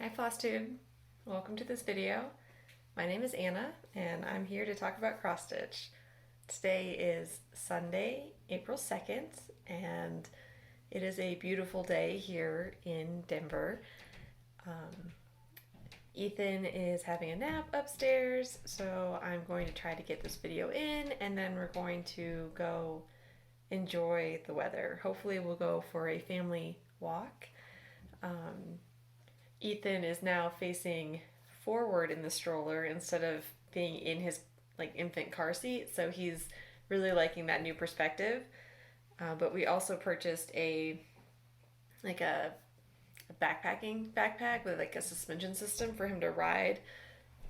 Hi Flosstube, welcome to this video. My name is Anna and I'm here to talk about cross stitch. Today is Sunday, April 2nd, and it is a beautiful day here in Denver. Ethan is having a nap upstairs, so I'm going to try to get this video in and then we're going to go enjoy the weather. Hopefully we'll go for a family walk. Ethan is now facing forward in the stroller instead of being in his infant car seat, so he's really liking that new perspective. But we also purchased a backpacking backpack with a suspension system for him to ride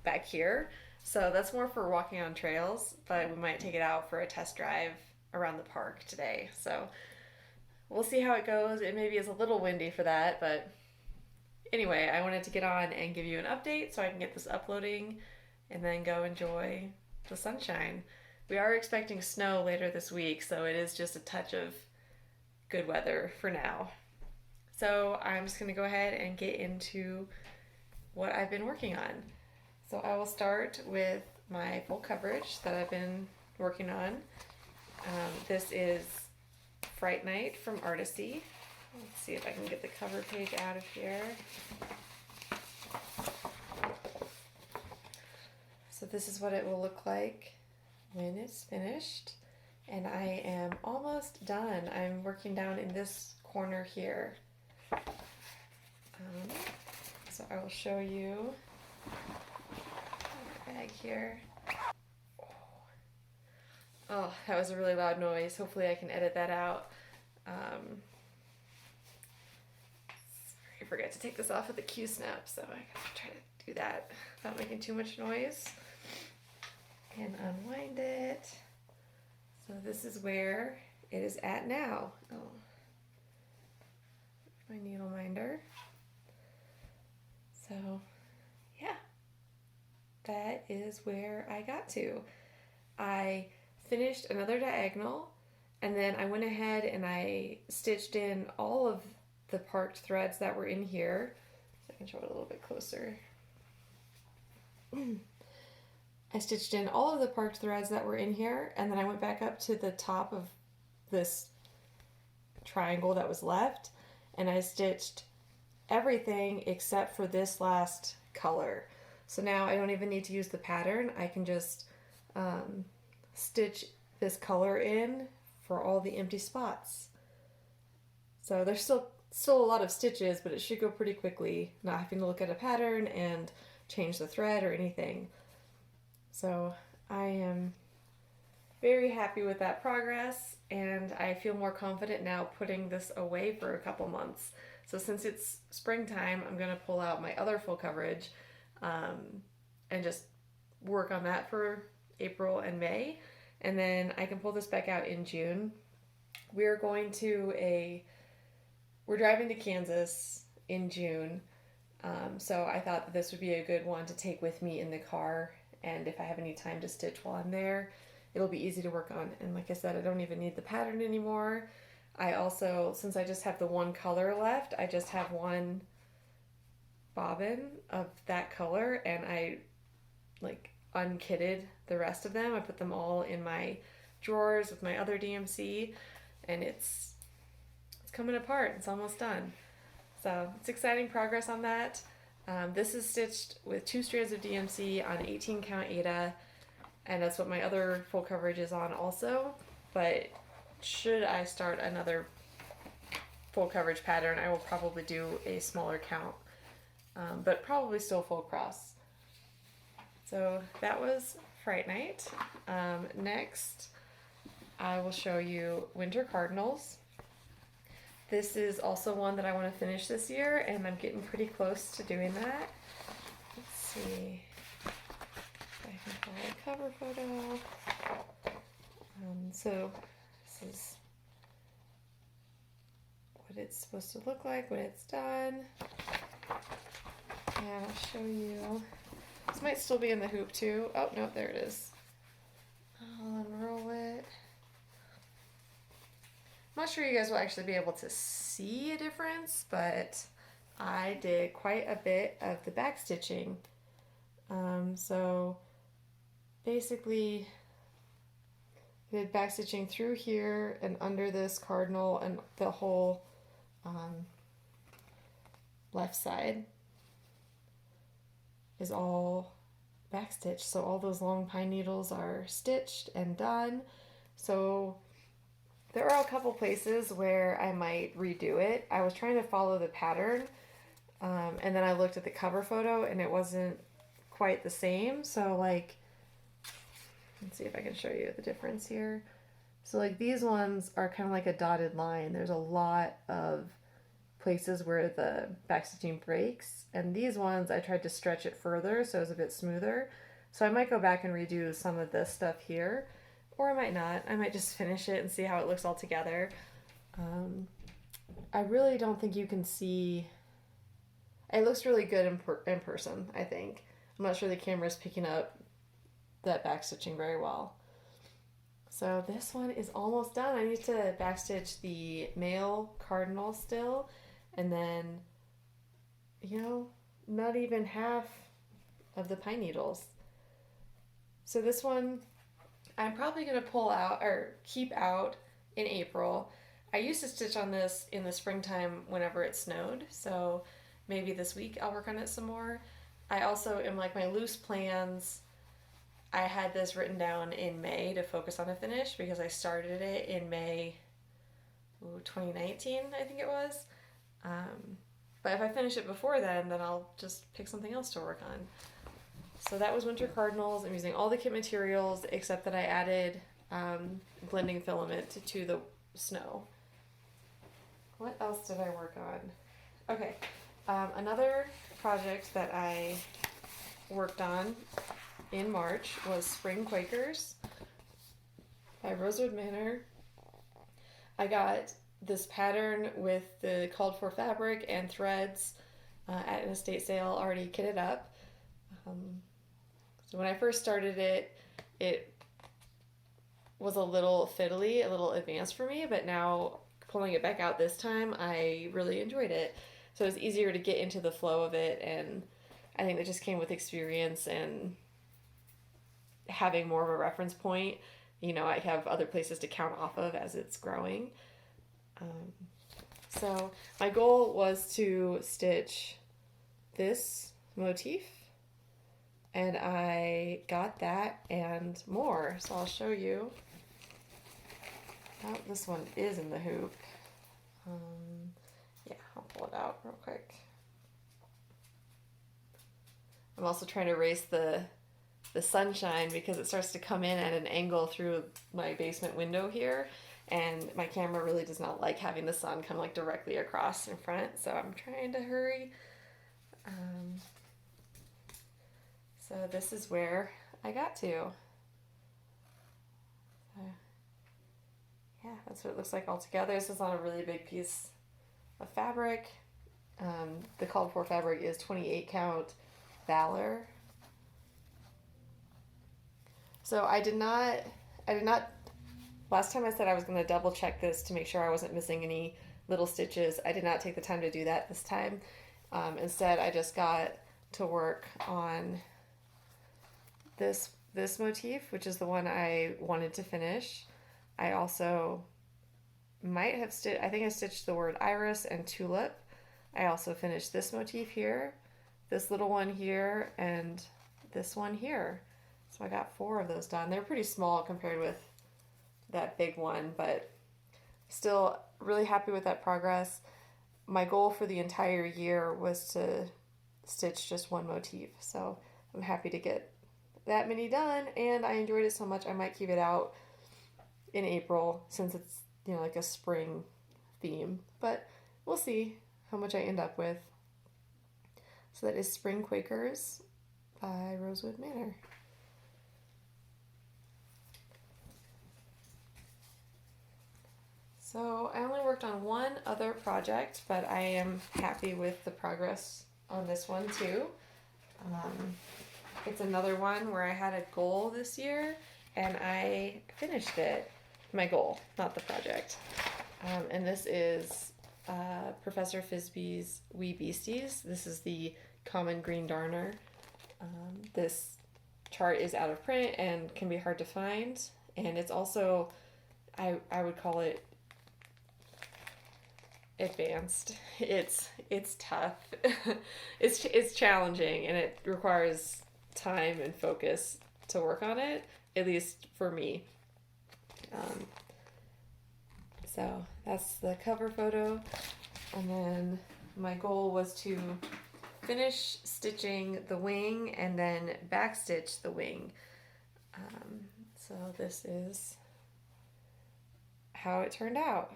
back here. So that's more for walking on trails, but we might take it out for a test drive around the park today. So we'll see how it goes. It maybe is a little windy for that, but anyway, I wanted to get on and give you an update so I can get this uploading and then go enjoy the sunshine. We are expecting snow later this week, so it is just a touch of good weather for now. So I'm just going to go ahead and get into what I've been working on. So I will start with my full coverage that I've been working on. This is Fright Night from Artisy. Let's see if I can get the cover page out of here. So this is what it will look like when it's finished. And I am almost done. I'm working down in this corner here. So I will show you my bag here. Oh, that was a really loud noise. Hopefully I can edit that out. I forgot to take this off with the Q-snap, so I gotta try to do that without making too much noise. And unwind it. So this is where it is at now. Oh, my needle minder. So yeah, that is where I got to. I finished another diagonal, and then I went ahead and I stitched in all of the parked threads that were in here. So I can show it a little bit closer. I stitched in all of the parked threads that were in here, and then I went back up to the top of this triangle that was left, and I stitched everything except for this last color. So now I don't even need to use the pattern. I can just stitch this color in for all the empty spots. So there's still a lot of stitches, but it should go pretty quickly, not having to look at a pattern and change the thread or anything. So I am very happy with that progress, and I feel more confident now putting this away for a couple months. So since it's springtime, I'm going to pull out my other full coverage and just work on that for April and May, and then I can pull this back out in June. We're driving to Kansas in June, so I thought that this would be a good one to take with me in the car, and if I have any time to stitch while I'm there, it'll be easy to work on. And like I said, I don't even need the pattern anymore. I also, since I just have the one color left, I just have one bobbin of that color, and I unkitted the rest of them. I put them all in my drawers with my other DMC, and it's coming apart. It's almost done. So it's exciting progress on that. This is stitched with 2 strands of DMC on 18 count Aida, and that's what my other full coverage is on also. But should I start another full coverage pattern, I will probably do a smaller count, but probably still full cross. So that was Fright Night. Next, I will show you Winter Cardinals. This is also one that I want to finish this year, and I'm getting pretty close to doing that. Let's see if I can find a cover photo. So this is what it's supposed to look like when it's done. And I'll show you. This might still be in the hoop too. Oh, no, there it is. I'll unroll it. I'm not sure you guys will actually be able to see a difference, but I did quite a bit of the back stitching. So basically I did back stitching through here and under this cardinal and the whole left side is all back stitched. So all those long pine needles are stitched and done. So there are a couple places where I might redo it. I was trying to follow the pattern, and then I looked at the cover photo and it wasn't quite the same. So like, let's see if I can show you the difference here. So like these ones are kind of like a dotted line. There's a lot of places where the backstitching breaks, and these ones I tried to stretch it further so it was a bit smoother. So I might go back and redo some of this stuff here, or I might not. I might just finish it and see how it looks all together. I really don't think you can see. It looks really good in person, I think. I'm not sure the camera's picking up that backstitching very well. So this one is almost done. I need to backstitch the male cardinal still, and then, you know, not even half of the pine needles. So this one I'm probably going to pull out or keep out in April. I used to stitch on this in the springtime whenever it snowed, so maybe this week I'll work on it some more. I also am like my loose plans. I had this written down in May to focus on a finish because I started it in May 2019, I think it was. But if I finish it before then I'll just pick something else to work on. So that was Winter Cardinals. I'm using all the kit materials except that I added blending filament to the snow. What else did I work on? Okay, another project that I worked on in March was Spring Quakers by Rosewood Manor. I got this pattern with the called for fabric and threads at an estate sale already kitted up. So when I first started it, it was a little fiddly, a little advanced for me, but now pulling it back out this time, I really enjoyed it. So it was easier to get into the flow of it, and I think that just came with experience and having more of a reference point. You know, I have other places to count off of as it's growing. So my goal was to stitch this motif, and I got that and more. So I'll show you. Oh, this one is in the hoop. Yeah, I'll pull it out real quick. I'm also trying to erase the sunshine because it starts to come in at an angle through my basement window here, and my camera really does not like having the sun come like directly across in front, so I'm trying to hurry. So this is where I got to. Yeah, that's what it looks like all together. This is on a really big piece of fabric. The called for fabric is 28 count Valor. So I did not, last time I said I was going to double check this to make sure I wasn't missing any little stitches. I did not take the time to do that this time. Instead, I just got to work on this motif, which is the one I wanted to finish. I also might have I think I stitched the word iris and tulip. I also finished this motif here, this little one here, and this one here. So I got 4 of those done. They're pretty small compared with that big one, but still really happy with that progress. My goal for the entire year was to stitch just one motif, so I'm happy to get that many done, and I enjoyed it so much I might keep it out in April since it's, you know, like a spring theme, but we'll see how much I end up with. So that is Spring Quakers by Rosewood Manor. So I only worked on one other project, but I am happy with the progress on this one too. It's another one where I had a goal this year and I finished it. My goal, not the project. And this is Professor Frisbee's Wee Beasties. This is the common green darner. This chart is out of print and can be hard to find, and it's also, I would call it advanced. It's tough. it's challenging, and it requires time and focus to work on it, at least for me. So that's the cover photo, and then my goal was to finish stitching the wing and then backstitch the wing. So this is how it turned out.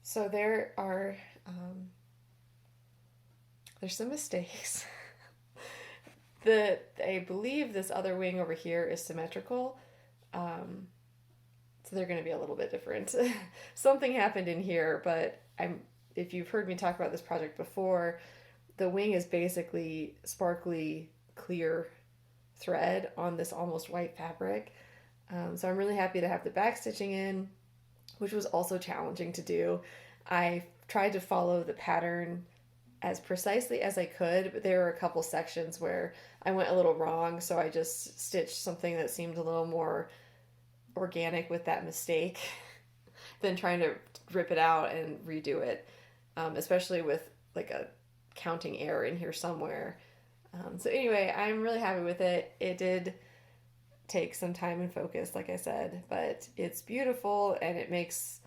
So there are there's some mistakes. I believe this other wing over here is symmetrical, so they're going to be a little bit different. Something happened in here, but if you've heard me talk about this project before, the wing is basically sparkly clear thread on this almost white fabric. So I'm really happy to have the back stitching in, which was also challenging to do. I tried to follow the pattern as precisely as I could, but there were a couple sections where I went a little wrong, so I just stitched something that seemed a little more organic with that mistake than trying to rip it out and redo it, especially with like a counting error in here somewhere. So anyway, I'm really happy with it. It did take some time and focus, like I said, but it's beautiful, and it makes,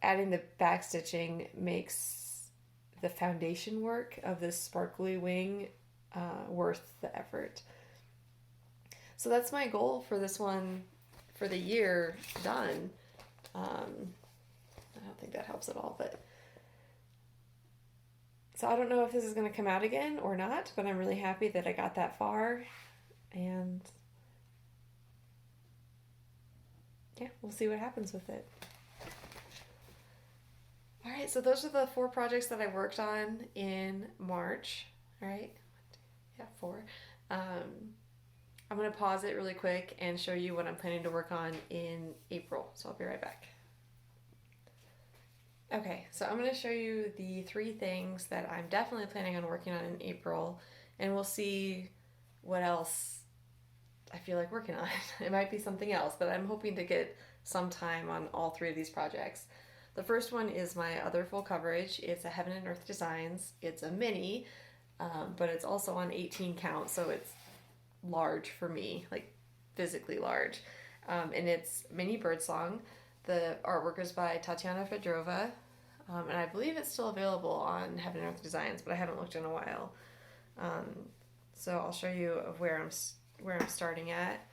adding the back stitching makes the foundation work of this sparkly wing worth the effort. So that's my goal for this one for the year done. I don't think that helps at all, but so I don't know if this is going to come out again or not, but I'm really happy that I got that far, and yeah, we'll see what happens with it. All right, so those are the 4 projects that I worked on in March. All right, yeah, 4. I'm going to pause it really quick and show you what I'm planning to work on in April, so I'll be right back. Okay, so I'm going to show you the 3 things that I'm definitely planning on working on in April, and we'll see what else I feel like working on. It might be something else, but I'm hoping to get some time on all 3 of these projects. The first one is my other full coverage. It's a Heaven and Earth Designs. It's a mini, but it's also on 18 count, so it's large for me, like physically large. And it's mini birdsong. The artwork is by Tatiana Fedorova, and I believe it's still available on Heaven and Earth Designs, but I haven't looked in a while. So I'll show you of where I'm starting at.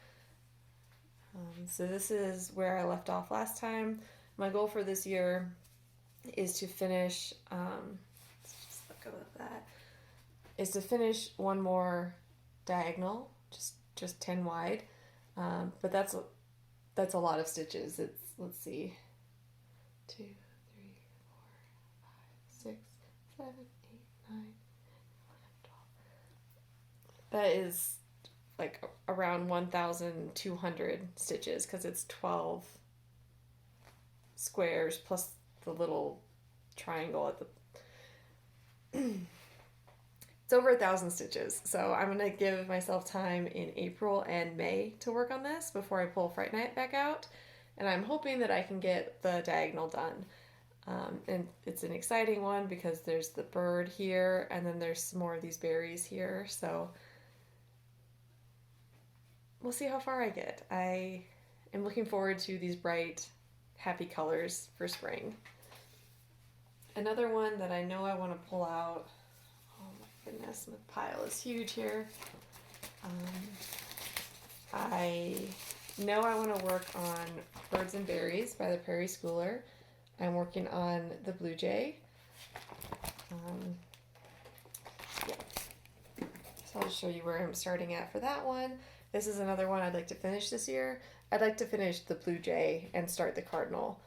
So this is where I left off last time. My goal for this year is to finish, let's just let go of that, is to finish one more diagonal, just 10 wide, but that's a lot of stitches. It's, let's see, 2, 3, 4, 5, 6, 7, 8, 9, 11, 12. That is like around 1,200 stitches, because it's 12 squares plus the little triangle at the it's over 1,000 stitches. So I'm going to give myself time in April and May to work on this before I pull Fright Night back out, and I'm hoping that I can get the diagonal done. And it's an exciting one because there's the bird here, and then there's some more of these berries here, so we'll see how far I get. I am looking forward to these bright, happy colors for spring. Another one that I know I want to pull out, oh my goodness, the pile is huge here. I know I want to work on Birds and Berries by the Prairie Schooler. I'm working on the Blue Jay. Yeah. So I'll show you where I'm starting at for that one. This is another one I'd like to finish this year. I'd like to finish the Blue Jay and start the Cardinal.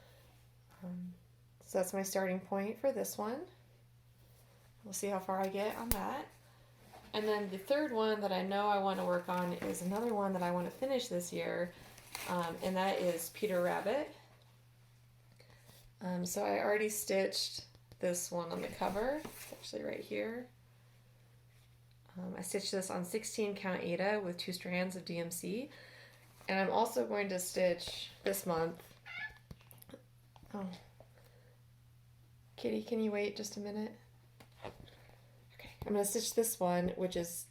So that's my starting point for this one. We'll see how far I get on that. And then the third one that I know I want to work on is another one that I want to finish this year, and that is Peter Rabbit. So I already stitched this one on the cover. It's actually right here. I stitched this on 16 count Aida with 2 strands of DMC. And I'm also going to stitch this month. Oh. Kitty, can you wait just a minute? Okay, I'm going to stitch this one, which is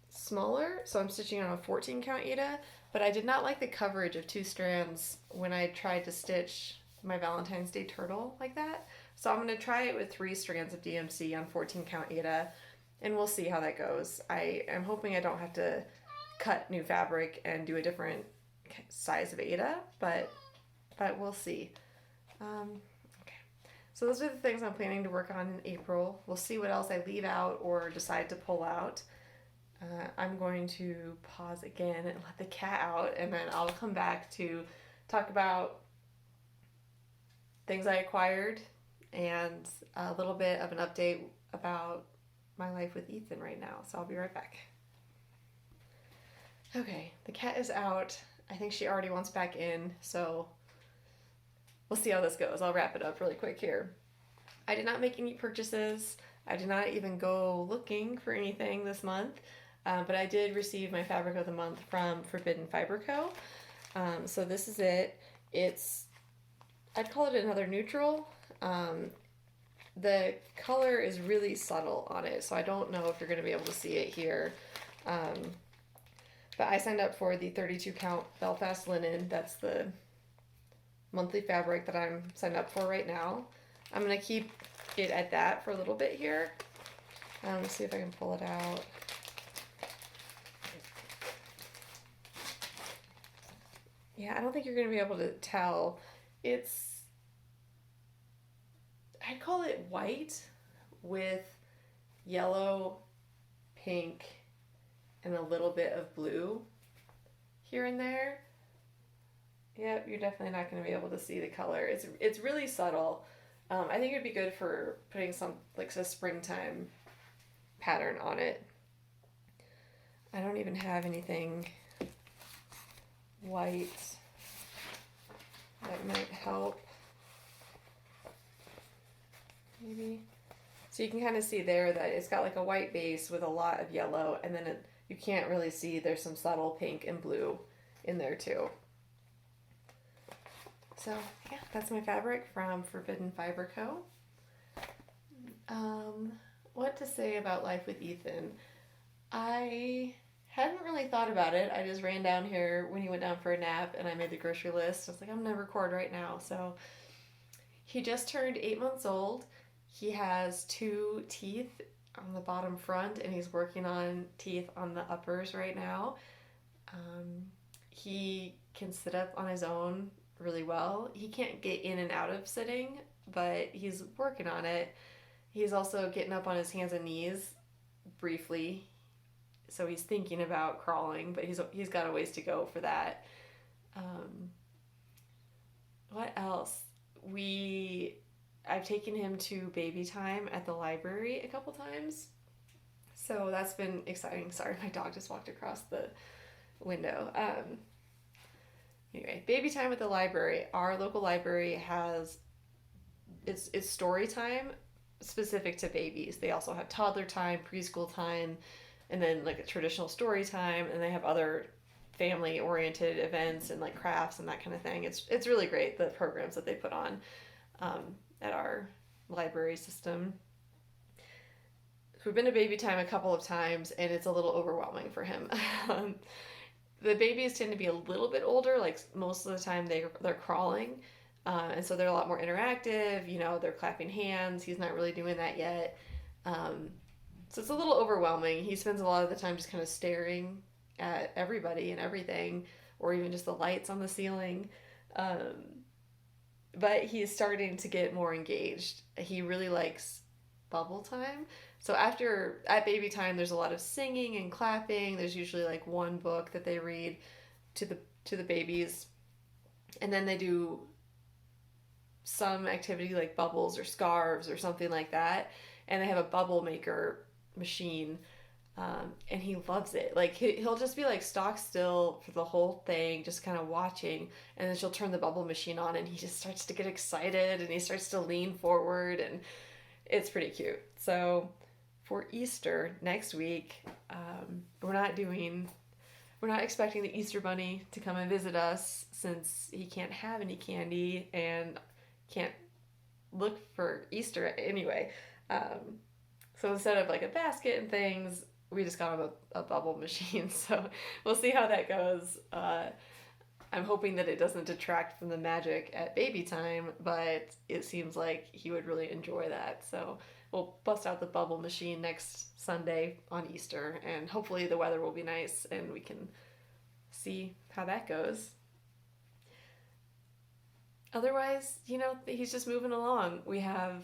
smaller. So I'm stitching on a 14 count Aida, but I did not like the coverage of 2 strands when I tried to stitch my Valentine's Day turtle like that. So I'm going to try it with 3 strands of DMC on 14 count Aida, and we'll see how that goes. I am hoping I don't have to cut new fabric and do a different size of Aida, but we'll see. Okay, so those are the things I'm planning to work on in April. We'll see what else I leave out or decide to pull out. I'm going to pause again and let the cat out, and then I'll come back to talk about things I acquired and a little bit of an update about my life with Ethan right now. So I'll be right back. Okay, the cat is out. I think she already wants back in, so we'll see how this goes. I'll wrap it up really quick here. I did not make any purchases. I did not even go looking for anything this month, but I did receive my fabric of the month from Forbidden Fiber Co. So this is it. I'd call it another neutral. The color is really subtle on it, so I don't know if you're going to be able to see it here. But I signed up for the 32 count Belfast linen. That's the monthly fabric that I'm signed up for right now. I'm going to keep it at that for a little bit here. Let's see if I can pull it out. Yeah, I don't think you're going to be able to tell. I'd call it white with yellow, pink, and a little bit of blue here and there. Yep, you're definitely not going to be able to see the color. It's really subtle. I think it'd be good for putting some like a springtime pattern on it. I don't even have anything white that might help. Maybe. So you can kind of see there that it's got like a white base with a lot of yellow, and then you can't really see there's some subtle pink and blue in there too. So yeah, that's my fabric from Forbidden Fiber Co. What to say about life with Ethan? I hadn't really thought about it. I just ran down here when he went down for a nap, and I made the grocery list. I was like, I'm gonna record right now. So he just turned 8 months old. He has 2 teeth on the bottom front, and he's working on teeth on the uppers right now. He can sit up on his own really well. He can't get in and out of sitting, but he's working on it. He's also getting up on his hands and knees briefly, so he's thinking about crawling, but he's got a ways to go for that. What else? I've taken him to baby time at the library a couple times, so that's been exciting. Sorry, my dog just walked across the window. Anyway, baby time at the library. Our local library has it's story time specific to babies. They also have toddler time, preschool time, and then like a traditional story time, and they have other family oriented events and like crafts and that kind of thing. It's really great, the programs that they put on at our library system. We've been to baby time a couple of times, and it's a little overwhelming for him. The babies tend to be a little bit older, like most of the time they're crawling, and so they're a lot more interactive. You know, they're clapping hands. He's not really doing that yet, so it's a little overwhelming. He spends a lot of the time just kind of staring at everybody and everything, or even just the lights on the ceiling. But he's starting to get more engaged. He really likes bubble time. So at baby time, there's a lot of singing and clapping. There's usually like one book that they read to the babies, and then they do some activity like bubbles or scarves or something like that. And they have a bubble maker machine And he loves it. Like he'll just be like stock still for the whole thing, just kind of watching, and then she'll turn the bubble machine on, and he just starts to get excited, and he starts to lean forward, and it's pretty cute. So for Easter next week, we're not expecting the Easter Bunny to come and visit us since he can't have any candy and can't look for Easter anyway. So instead of like a basket and things, we just got him a bubble machine. So we'll see how that goes. I'm hoping that it doesn't detract from the magic at baby time, but it seems like he would really enjoy that. So we'll bust out the bubble machine next Sunday on Easter, and hopefully the weather will be nice and we can see how that goes. Otherwise, he's just moving along. We have,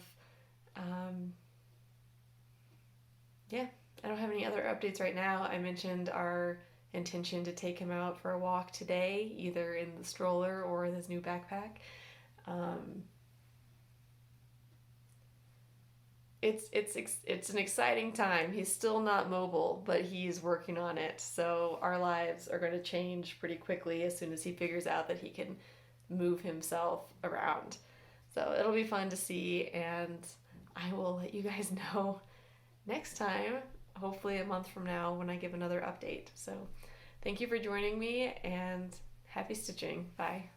yeah, I don't have any other updates right now. I mentioned our intention to take him out for a walk today, either in the stroller or in his new backpack. It's an exciting time. He's still not mobile, but he's working on it. So our lives are going to change pretty quickly as soon as he figures out that he can move himself around. So it'll be fun to see, and I will let you guys know next time, hopefully a month from now, when I give another update. So thank you for joining me, and happy stitching. Bye.